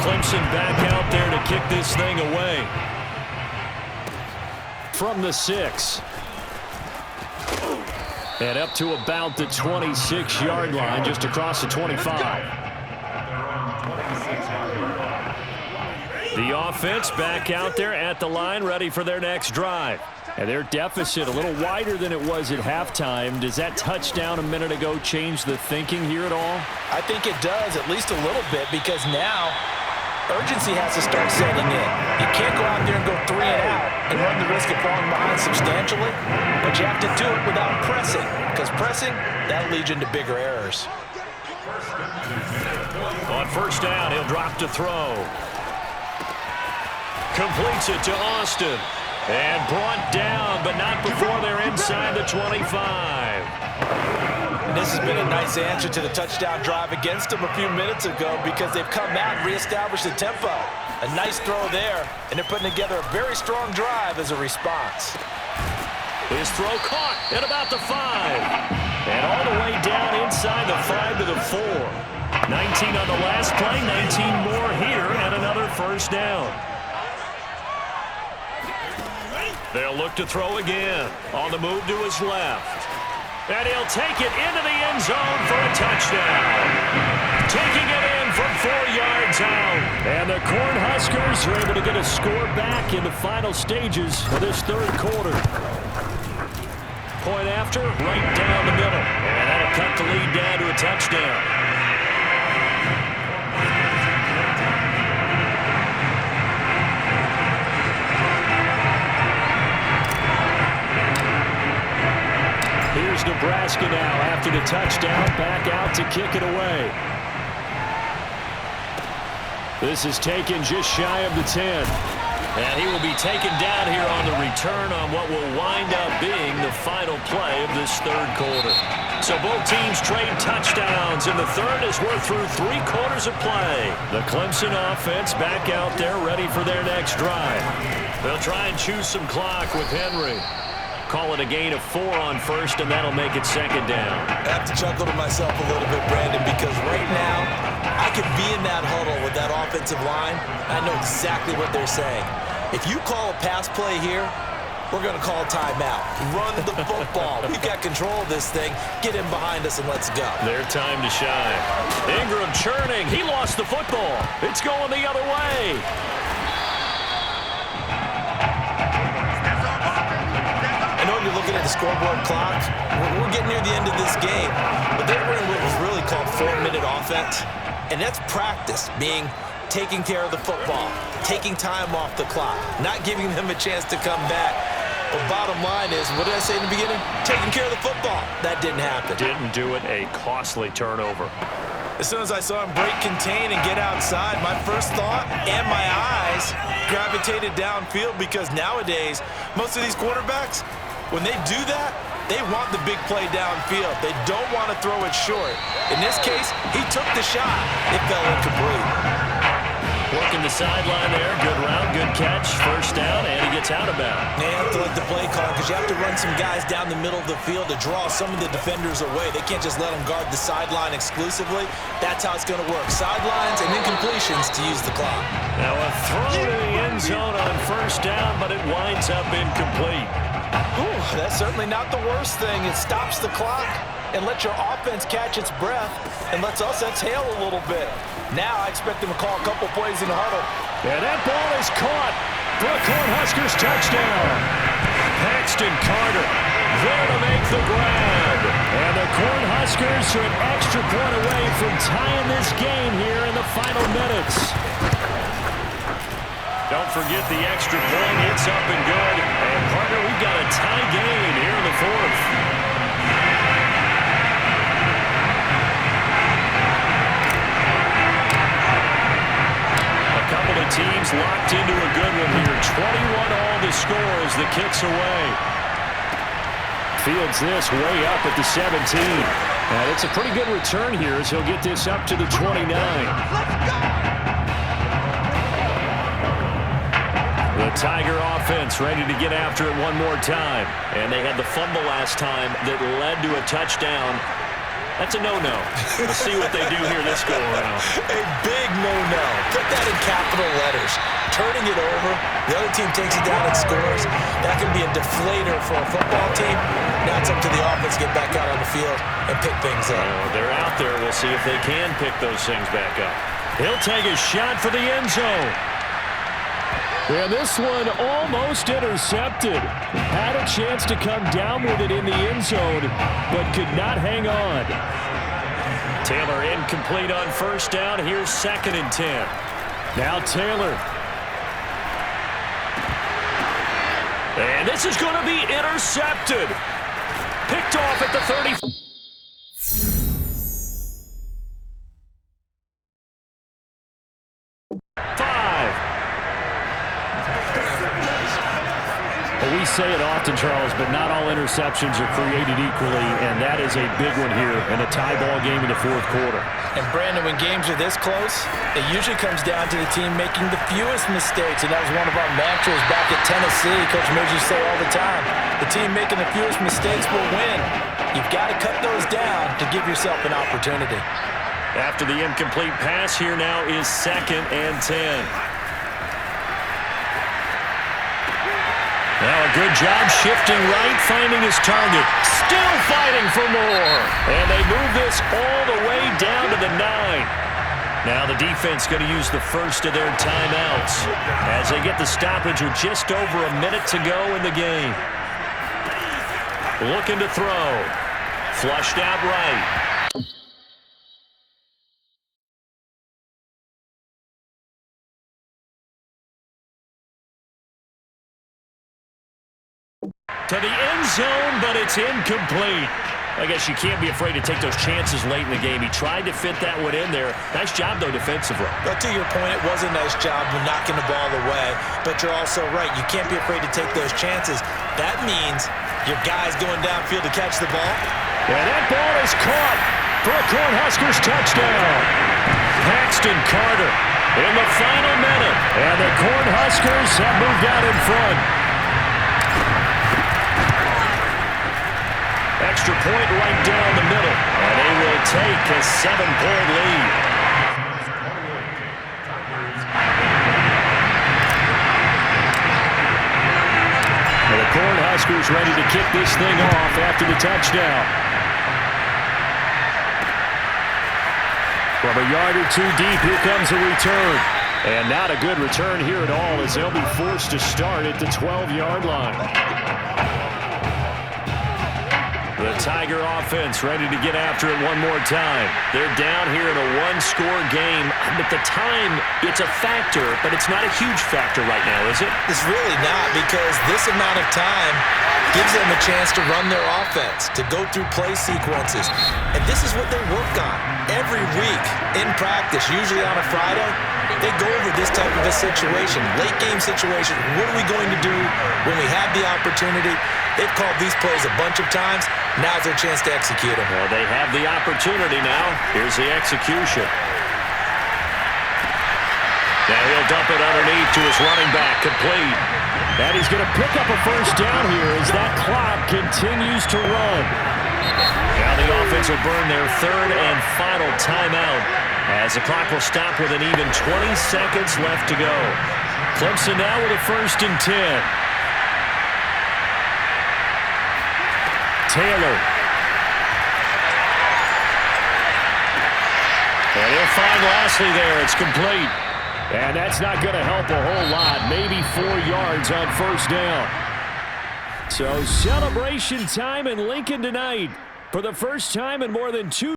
Clemson back out there to kick this thing away. From the 6. And up to about the 26-yard line, just across the 25. The offense back out there at the line, ready for their next drive. And their deficit a little wider than it was at halftime. Does that touchdown a minute ago change the thinking here at all? I think it does, at least a little bit, because now urgency has to start setting in. You can't go out there and go 3 and out and run the risk of falling behind substantially, but you have to do it without pressing, because pressing, that leads into bigger errors. On first down, he'll drop to throw. Completes it to Austin. And brought down, but not before they're inside the 25. And this has been a nice answer to the touchdown drive against them a few minutes ago, because they've come out and reestablished the tempo. A nice throw there, and they're putting together a very strong drive as a response. His throw caught at about the 5. And all the way down inside the 5 to the 4. 19 on the last play, 19 more here, and another first down. They'll look to throw again. On the move to his left. And he'll take it into the end zone for a touchdown. Taking it in from 4 yards out. And the Cornhuskers are able to get a score back in the final stages of this third quarter. Point after, right down the middle. And that'll cut the lead down to a touchdown. Here's Nebraska now after the touchdown, back out to kick it away. This is taken just shy of the 10. And he will be taken down here on the return on what will wind up being the final play of this third quarter. So both teams trade touchdowns in the third as we're through 3 quarters of play. The Clemson offense back out there ready for their next drive. They'll try and choose some clock with Henry. Call it a gain of 4 on first, and that'll make it second down. I have to chuckle to myself a little bit, Brandon, because right now I could be in that huddle with that offensive line. I know exactly what they're saying. If you call a pass play here, we're going to call a timeout. Run the football. We've got control of this thing. Get in behind us and let's go. Their time to shine. Ingram churning. He lost the football. It's going the other way. I know you're looking at the scoreboard clock. We're getting near the end of this game, but they're running what was really called 4-minute offense, and that's practice, being taking care of the football, taking time off the clock, not giving them a chance to come back. But bottom line is, what did I say in the beginning? Taking care of the football. That didn't happen. Didn't do it. A costly turnover. As soon as I saw him break contain and get outside, my first thought and my eyes gravitated downfield, because nowadays, most of these quarterbacks, when they do that, they want the big play downfield. They don't want to throw it short. In this case, he took the shot. It fell incomplete. Working the sideline there. Good route, good catch. First down, and he gets out of bounds. They have to let the play call, because you have to run some guys down the middle of the field to draw some of the defenders away. They can't just let them guard the sideline exclusively. That's how it's going to work. Sidelines and incompletions to use the clock. Now a throw to the end zone on first down, but it winds up incomplete. Ooh, that's certainly not the worst thing. It stops the clock and lets your offense catch its breath and lets us exhale a little bit. Now I expect them to call a couple plays in the huddle. And that ball is caught for a Cornhuskers touchdown. Paxton Carter there to make the grab. And the Cornhuskers are an extra point away from tying this game here in the final minutes. Don't forget the extra point. It's up and good. And, partner, we've got a tie game here in the fourth. A couple of teams locked into a good one here. 21 all the score as the kicks away. Fields this way up at the 17. And it's a pretty good return here as he'll get this up to the 29. Let's go! The Tiger offense ready to get after it one more time. And they had the fumble last time that led to a touchdown. That's a no-no. We'll see what they do here this go-around. A big no-no. Put that in capital letters. Turning it over, the other team takes it down and scores. That can be a deflator for a football team. Now it's up to the offense to get back out on the field and pick things up. Well, they're out there. We'll see if they can pick those things back up. He'll take a shot for the end zone. And this one almost intercepted. Had a chance to come down with it in the end zone, but could not hang on. Taylor incomplete on first down. Here's 2nd and 10. Now Taylor. And this is going to be intercepted. Picked off at the 30. We say it often, Charles, but not all interceptions are created equally, and that is a big one here in a tie ball game in the 4th quarter. And, Brandon, when games are this close, it usually comes down to the team making the fewest mistakes, and that was one of our mantras back at Tennessee. Coach Midge used to say all the time, the team making the fewest mistakes will win. You've got to cut those down to give yourself an opportunity. After the incomplete pass, here now is 2nd and 10. Now a good job shifting right, finding his target. Still fighting for more. And they move this all the way down to the 9. Now the defense going to use the first of their timeouts as they get the stoppage with just over a minute to go in the game. Looking to throw. Flushed out right. To the end zone, but it's incomplete. I guess you can't be afraid to take those chances late in the game. He tried to fit that one in there. Nice job, though, defensively. But to your point, it was a nice job of knocking the ball away. But you're also right. You can't be afraid to take those chances. That means your guy's going downfield to catch the ball. And that ball is caught for a Cornhuskers touchdown. Paxton Carter in the final minute. And the Cornhuskers have moved out in front. Extra point right down the middle. And they will take a 7-point lead. And the Cornhuskers ready to kick this thing off after the touchdown. From a yard or two deep, here comes a return. And not a good return here at all as they'll be forced to start at the 12-yard line. The Tiger offense ready to get after it one more time. They're down here in a one-score game. But the time, it's a factor, but it's not a huge factor right now, is it? It's really not, because this amount of time gives them a chance to run their offense, to go through play sequences. And this is what they work on every week in practice, usually on a Friday. They go over this type of a situation, late game situation. What are we going to do when we have the opportunity? They've called these plays a bunch of times. Now's their chance to execute them. Well, they have the opportunity now. Here's the execution. Now he'll dump it underneath to his running back, complete. And he's going to pick up a first down here as that clock continues to run. Now the offense will burn their 3rd and final timeout as the clock will stop with an even 20 seconds left to go. Clemson now with a 1st and 10. Taylor. And he'll find Lashley there. It's complete. And that's not going to help a whole lot. Maybe 4 yards on first down. So celebration time in Lincoln tonight. For the first time in more than 2